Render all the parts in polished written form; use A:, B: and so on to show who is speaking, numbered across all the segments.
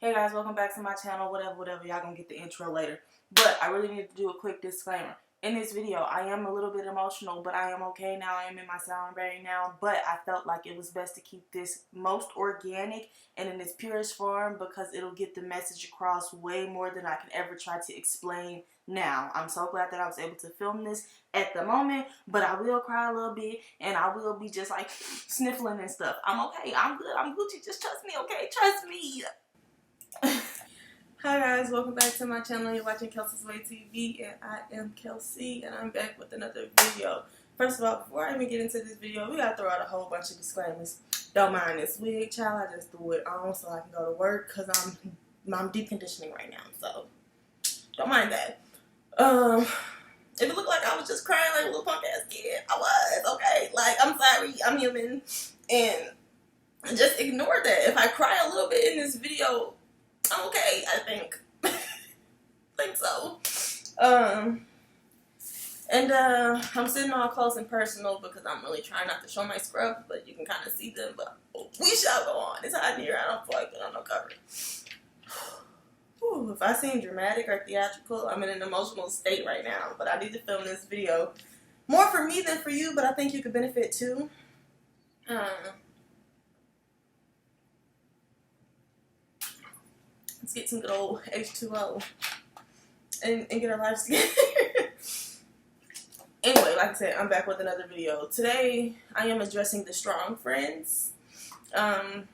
A: Hey guys, welcome back to my channel, whatever, y'all gonna get the intro later. But I really need to do a quick disclaimer. In this video, I am a little bit emotional, but I am okay now. I am in my sound bearing now, but I felt like it was best to keep this most organic and in its purest form because it'll get the message across way more than I can ever try to explain now. I'm so glad that I was able to film this at the moment, but I will cry a little bit and I will be just like sniffling and stuff. I'm okay. I'm good. I'm Gucci. Just trust me, okay? Trust me. Hi guys, welcome back to my channel. You're watching Kel-Sei TV and I am Kel-Sei and I'm back with another video. First of all, before I even get into this video, we gotta throw out a whole bunch of disclaimers. Don't mind this wig, child. I just threw it on so I can go to work because I'm deep conditioning right now, so don't mind that. If it looked like I was just crying like a little punk ass kid, I was, okay? Like, I'm sorry, I'm human, and just ignore that. If I cry a little bit in this video, I'm okay, I think. Think so. I'm sitting all close and personal because I'm really trying not to show my scrubs, but you can kind of see them. But we shall go on. It's hot in here. I don't feel like putting on no covering. If I seem dramatic or theatrical, I'm in an emotional state right now. But I need to film this video more for me than for you. But I think you could benefit too. Let's get some good old H2O and get our lives together. Anyway, like I said, I'm back with another video. Today, I am addressing the strong friends. I'm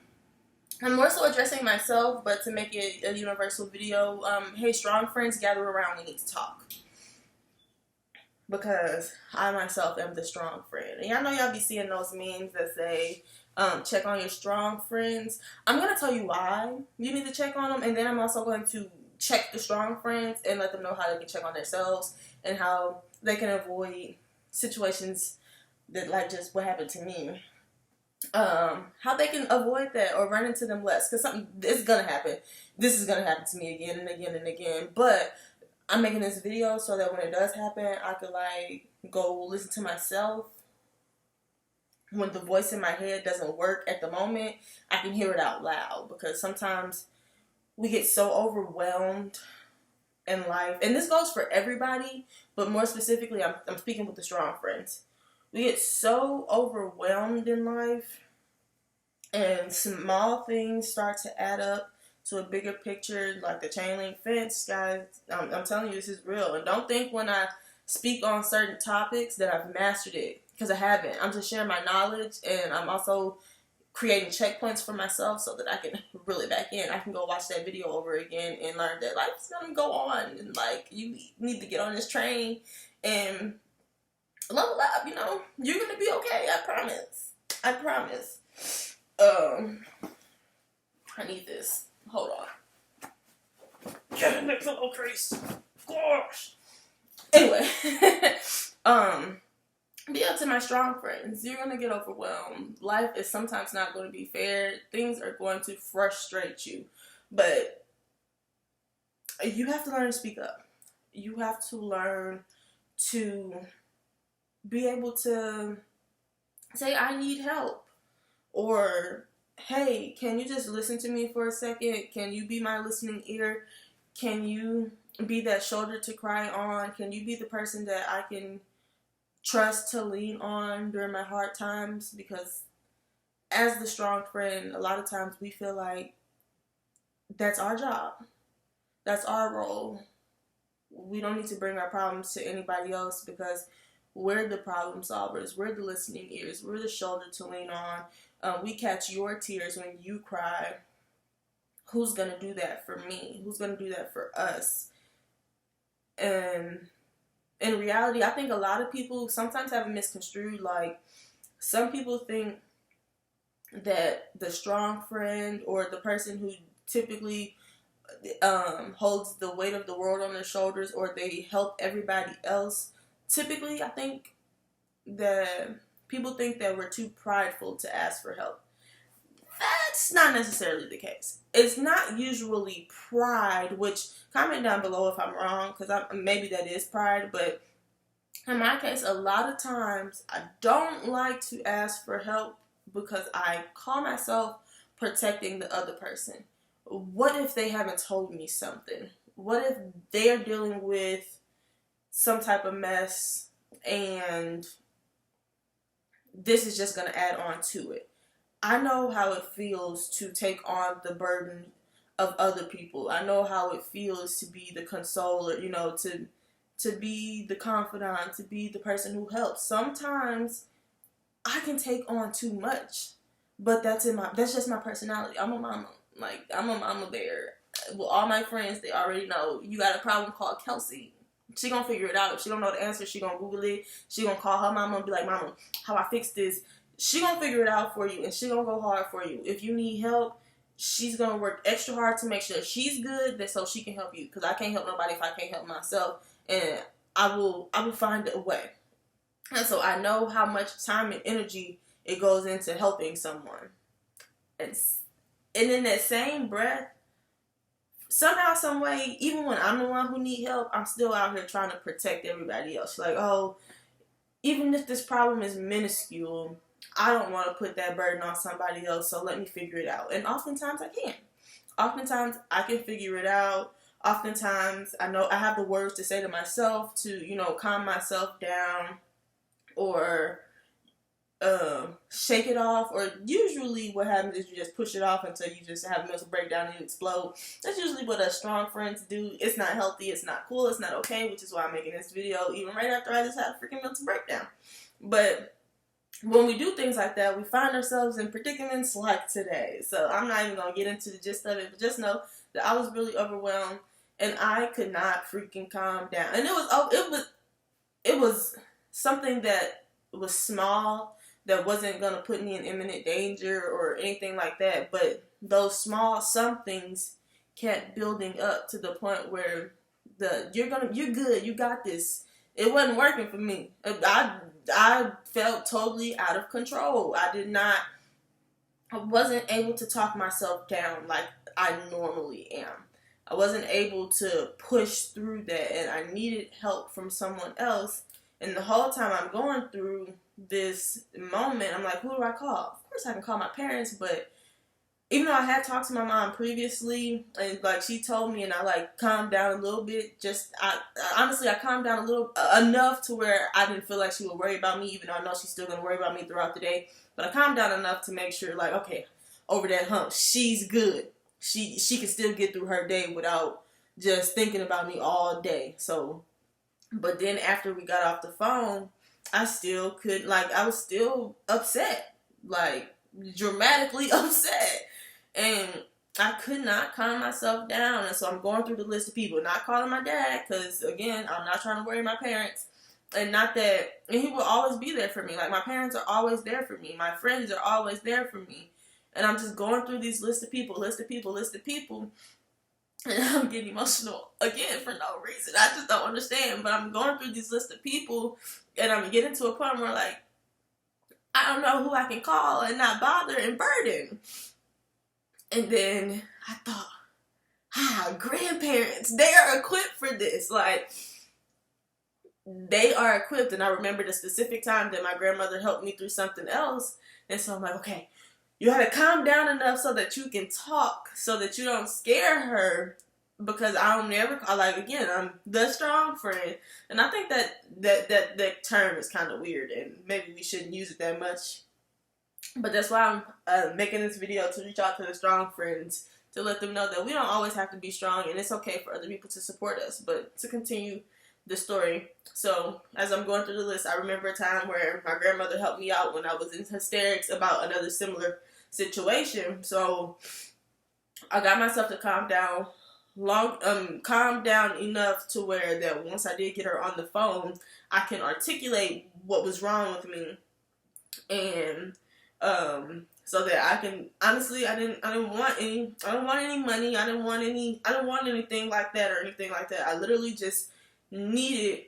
A: more so addressing myself, but to make it a universal video, hey, strong friends, gather around, we need to talk. Because I myself am the strong friend. And y'all know y'all be seeing those memes that say, check on your strong friends. I'm going to tell you why you need to check on them. And then I'm also going to check the strong friends and let them know how they can check on themselves and how they can avoid situations that, like just what happened to me. How they can avoid that or run into them less. Because something is going to happen. This is going to happen to me again and again and again. But I'm making this video so that when it does happen, I could like go listen to myself. When the voice in my head doesn't work at the moment, I can hear it out loud. Because sometimes we get so overwhelmed in life. And this goes for everybody, but more specifically, I'm speaking with the strong friends. We get so overwhelmed in life, and small things start to add up to a bigger picture, like the chain link fence, guys. I'm telling you, this is real. And don't think when I speak on certain topics that I've mastered it, because I haven't. I'm just sharing my knowledge, and I'm also creating checkpoints for myself so that I can reel it back in. I can go watch that video over again and learn that life's gonna go on, and like you need to get on this train and level up. You know, you're gonna be okay. I promise. I promise. I need this. Hold on. Get in the pillowcase. Gosh. Anyway, be up to my strong friends. You're going to get overwhelmed. Life is sometimes not going to be fair. Things are going to frustrate you. But you have to learn to speak up. You have to learn to be able to say, I need help. Or, hey, can you just listen to me for a second? Can you be my listening ear? Can you be that shoulder to cry on? Can you be the person that I can trust to lean on during my hard times? Because as the strong friend, a lot of times we feel like that's our job. That's our role. We don't need to bring our problems to anybody else because we're the problem solvers. We're the listening ears. We're the shoulder to lean on. We catch your tears when you cry. Who's going to do that for me? Who's going to do that for us? And in reality, I think a lot of people sometimes have it misconstrued. Like, some people think that the strong friend or the person who typically holds the weight of the world on their shoulders, or they help everybody else. Typically, I think that people think that we're too prideful to ask for help. That's not necessarily the case. It's not usually pride, which comment down below if I'm wrong, because maybe that is pride, but in my case, a lot of times I don't like to ask for help because I call myself protecting the other person. what if they haven't told me something? What if they're dealing with some type of mess and this is just going to add on to it? I know how it feels to take on the burden of other people. I know how it feels to be the consoler, you know, to be the confidant, to be the person who helps. Sometimes I can take on too much, but that's just my personality. I'm a mama. Like, I'm a mama bear. Well, all my friends, they already know, you got a problem, called Kel-Sei. She gonna figure it out. If she don't know the answer, she gonna Google it. She gonna call her mama and be like, Mama, how I fix this? She gonna figure it out for you, and she gonna go hard for you. If you need help, she's gonna work extra hard to make sure she's good, so she can help you. Because I can't help nobody if I can't help myself, and I will find a way. And so I know how much time and energy it goes into helping someone. And in that same breath, somehow, some way, even when I'm the one who need help, I'm still out here trying to protect everybody else. Like, oh, even if this problem is minuscule, I don't want to put that burden on somebody else, so let me figure it out. And oftentimes I can. Oftentimes I can figure it out. Oftentimes I know I have the words to say to myself to, you know, calm myself down or shake it off. Or usually what happens is you just push it off until you just have a mental breakdown and you explode. That's usually what us strong friends do. It's not healthy, it's not cool, it's not okay, which is why I'm making this video even right after I just had a freaking mental breakdown. But when we do things like that, we find ourselves in predicaments like today. So I'm not even going to get into the gist of it, but just know that I was really overwhelmed and I could not freaking calm down. And it was something that was small, that wasn't going to put me in imminent danger or anything like that. But those small somethings kept building up to the point where you're good, you got this. It wasn't working for me. I felt totally out of control. I wasn't able to talk myself down like I normally am. I wasn't able to push through that, and I needed help from someone else. And the whole time I'm going through this moment, I'm like, who do I call? Of course I can call my parents, but even though I had talked to my mom previously, and like she told me, and I like calmed down a little bit. I calmed down a little enough to where I didn't feel like she would worry about me, even though I know she's still gonna worry about me throughout the day. But I calmed down enough to make sure, like, okay, over that hump, she's good. She can still get through her day without just thinking about me all day. So, but then after we got off the phone, I was still upset, like dramatically upset. And I could not calm myself down. And so I'm going through the list of people, not calling my dad, because again, I'm not trying to worry my parents. And he will always be there for me. Like, my parents are always there for me. My friends are always there for me. And I'm just going through these list of people. And I'm getting emotional again for no reason. I just don't understand. But I'm going through these list of people, and I'm getting to a point where, like, I don't know who I can call and not bother and burden. And then I thought, grandparents, they are equipped for this. Like, they are equipped. And I remember the specific time that my grandmother helped me through something else. And so I'm like, okay, you had to calm down enough so that you can talk, so that you don't scare her. Because I'm the strong friend. And I think that term is kind of weird, and maybe we shouldn't use it that much. But that's why I'm making this video, to reach out to the strong friends, to let them know that we don't always have to be strong, and it's okay for other people to support us. But to continue the story, so as I'm going through the list, I remember a time where my grandmother helped me out when I was in hysterics about another similar situation. So I got myself to calm down enough to where that once I did get her on the phone, I can articulate what was wrong with me. And so that I can, honestly, I don't want any money. I don't want anything like that or anything like that. I literally just needed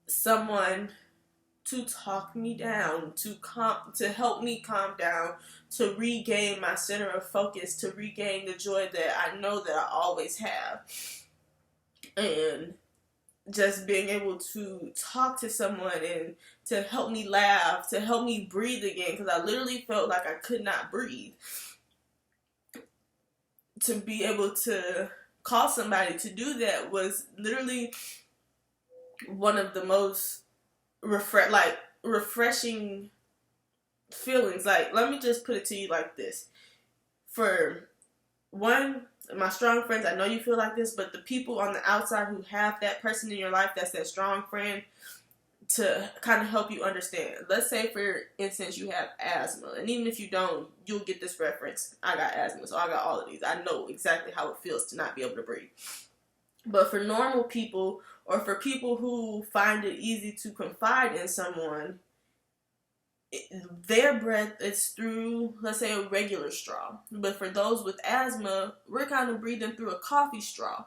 A: someone to talk me down, to help me calm down, to regain my center of focus, to regain the joy that I know that I always have. And just being able to talk to someone and to help me laugh, to help me breathe again, because I literally felt like I could not breathe. to be able to call somebody to do that was literally one of the most refreshing feelings. Like, let me just put it to you like this. For one, my strong friends, I know you feel like this, but the people on the outside who have that person in your life that's that strong friend to kind of help you understand. Let's say, for instance, you have asthma, and even if you don't, you'll get this reference. I got asthma, so I got all of these. I know exactly how it feels to not be able to breathe. But for normal people, or for people who find it easy to confide in someone, their breath is through, let's say, a regular straw. But for those with asthma, we're kind of breathing through a coffee straw.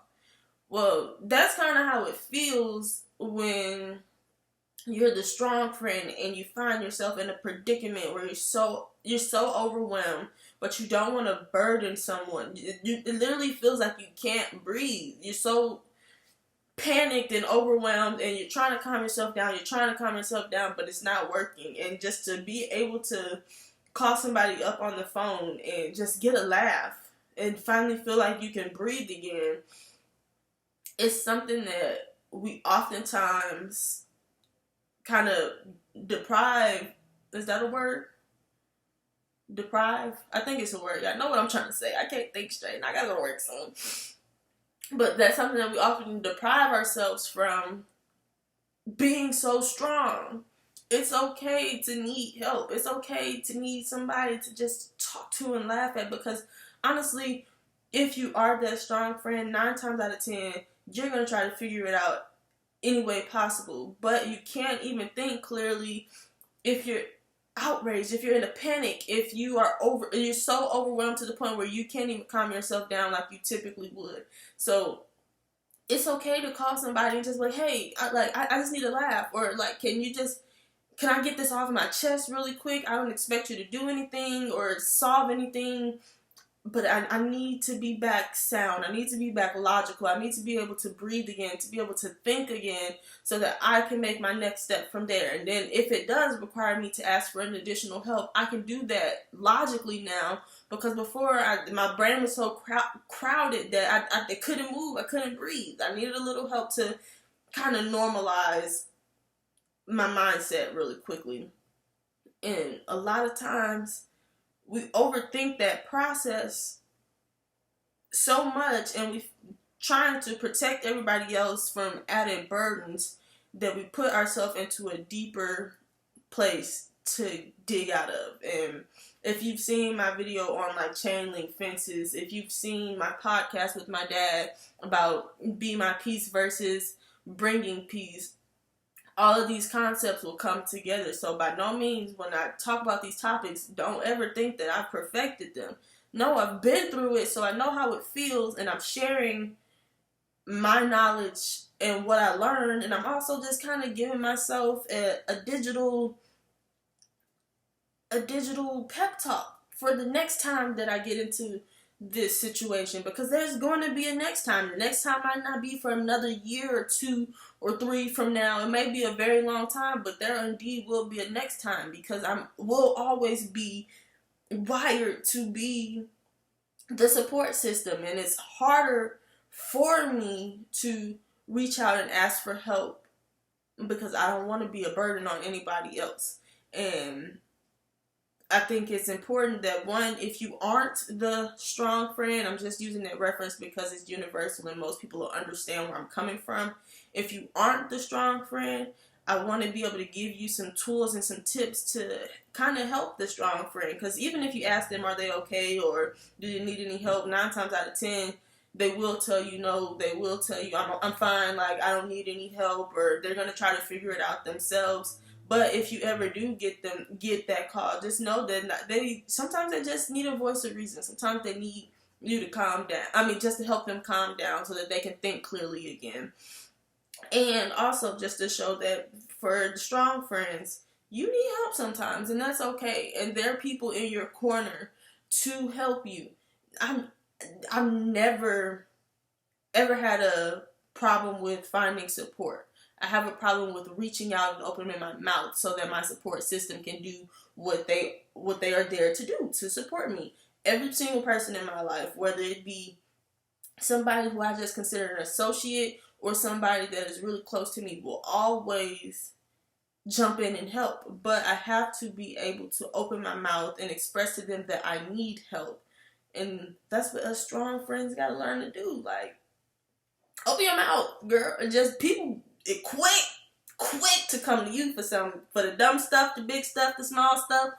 A: Well, that's kind of how it feels when you're the strong friend and you find yourself in a predicament where you're so overwhelmed, but you don't want to burden someone. It literally feels like you can't breathe. You're so panicked and overwhelmed, and you're trying to calm yourself down, but it's not working. And just to be able to call somebody up on the phone and just get a laugh and finally feel like you can breathe again, it's something that we oftentimes kind of deprive. Is that a word? Deprive? I think it's a word. Y'all know what I'm trying to say. I can't think straight, and I gotta go to work soon. But that's something that we often deprive ourselves from, being so strong. It's okay to need help. It's okay to need somebody to just talk to and laugh at, because honestly, if you are that strong friend, 9 times out of 10, you're going to try to figure it out any way possible. But you can't even think clearly if you're outraged, if you're in a panic, if you're so overwhelmed to the point where you can't even calm yourself down like you typically would. So it's okay to call somebody and just like, hey, I just need a laugh, or like, can I get this off of my chest really quick? I don't expect you to do anything or solve anything, but I need to be back sound. I need to be back logical. I need to be able to breathe again, to be able to think again, so that I can make my next step from there. And then if it does require me to ask for an additional help, I can do that logically now, because before my brain was so crowded that I couldn't move. I couldn't breathe. I needed a little help to kind of normalize my mindset really quickly. And a lot of times we overthink that process so much, and we trying to protect everybody else from added burdens, that we put ourselves into a deeper place to dig out of. And if you've seen my video on like chain link fences, if you've seen my podcast with my dad about be my peace versus bringing peace, all of these concepts will come together. So by no means, when I talk about these topics, don't ever think that I've perfected them. No, I've been through it, so I know how it feels, and I'm sharing my knowledge and what I learned, and I'm also just kind of giving myself a digital pep talk for the next time that I get into this situation, because there's going to be a next time. The next time might not be for another year or 2 or 3 from now. It may be a very long time, but there indeed will be a next time, because will always be wired to be the support system. And it's harder for me to reach out and ask for help, because I don't want to be a burden on anybody else. And I think it's important that, one, if you aren't the strong friend, I'm just using that reference because it's universal and most people will understand where I'm coming from. If you aren't the strong friend, I want to be able to give you some tools and some tips to kind of help the strong friend. Because even if you ask them, are they okay, or do they need any help, 9 times out of 10, they will tell you no. They will tell you, I'm fine, like I don't need any help, or they're going to try to figure it out themselves. But if you ever do get that call, just know that sometimes they just need a voice of reason. Sometimes they need you to calm down. I mean, just to help them calm down so that they can think clearly again. And also just to show that for the strong friends, you need help sometimes, and that's okay. And there are people in your corner to help you. I've never ever had a problem with finding support. I have a problem with reaching out and opening my mouth so that my support system can do what they are there to do, to support me. Every single person in my life, whether it be somebody who I just consider an associate or somebody that is really close to me, will always jump in and help. But I have to be able to open my mouth and express to them that I need help. And that's what us strong friends gotta learn to do. Like, open your mouth, girl. And just people quick to come to you for the dumb stuff, the big stuff, the small stuff,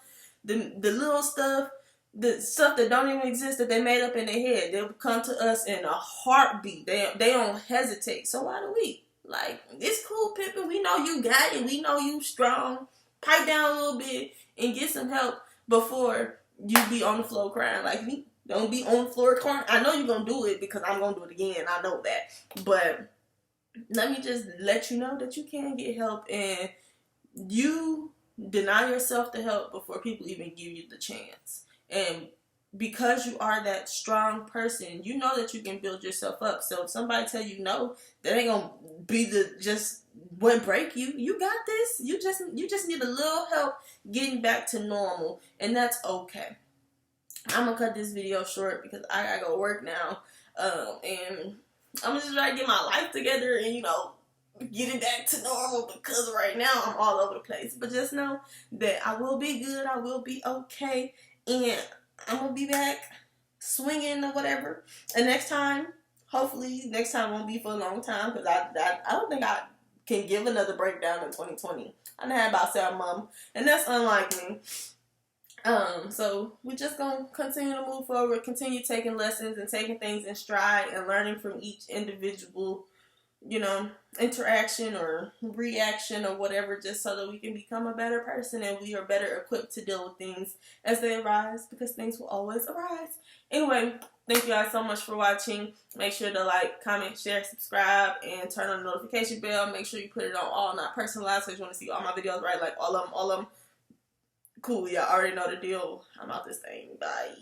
A: the little stuff, the stuff that don't even exist that they made up in their head. They'll come to us in a heartbeat. They don't hesitate. So why do we? Like, it's cool, Pippin. We know you got it. We know you strong. Pipe down a little bit and get some help before you be on the floor crying like me. Don't be on the floor crying. I know you're going to do it because I'm going to do it again. I know that. But let me just let you know that you can get help, and you deny yourself the help before people even give you the chance. And because you are that strong person, you know that you can build yourself up. So if somebody tell you no, that ain't gonna be just what break you. You got this. You just need a little help getting back to normal, and that's okay. I'm gonna cut this video short because I gotta go work now, and I'm just trying to get my life together and getting back to normal, because right now I'm all over the place. But just know that I will be good. I will be okay. And I'm going to be back swinging or whatever. And hopefully next time won't be for a long time, because I don't think I can give another breakdown in 2020. I done had about 7 months, and that's unlike me. So we're just going to continue to move forward, continue taking lessons and taking things in stride and learning from each individual, interaction or reaction or whatever, just so that we can become a better person and we are better equipped to deal with things as they arise, because things will always arise. Anyway, thank you guys so much for watching. Make sure to like, comment, share, subscribe, and turn on the notification bell. Make sure you put it on all, not personalized, so you want to see all my videos, right? Like all of them. Cool, y'all already know the deal. I'm out this thing. Bye.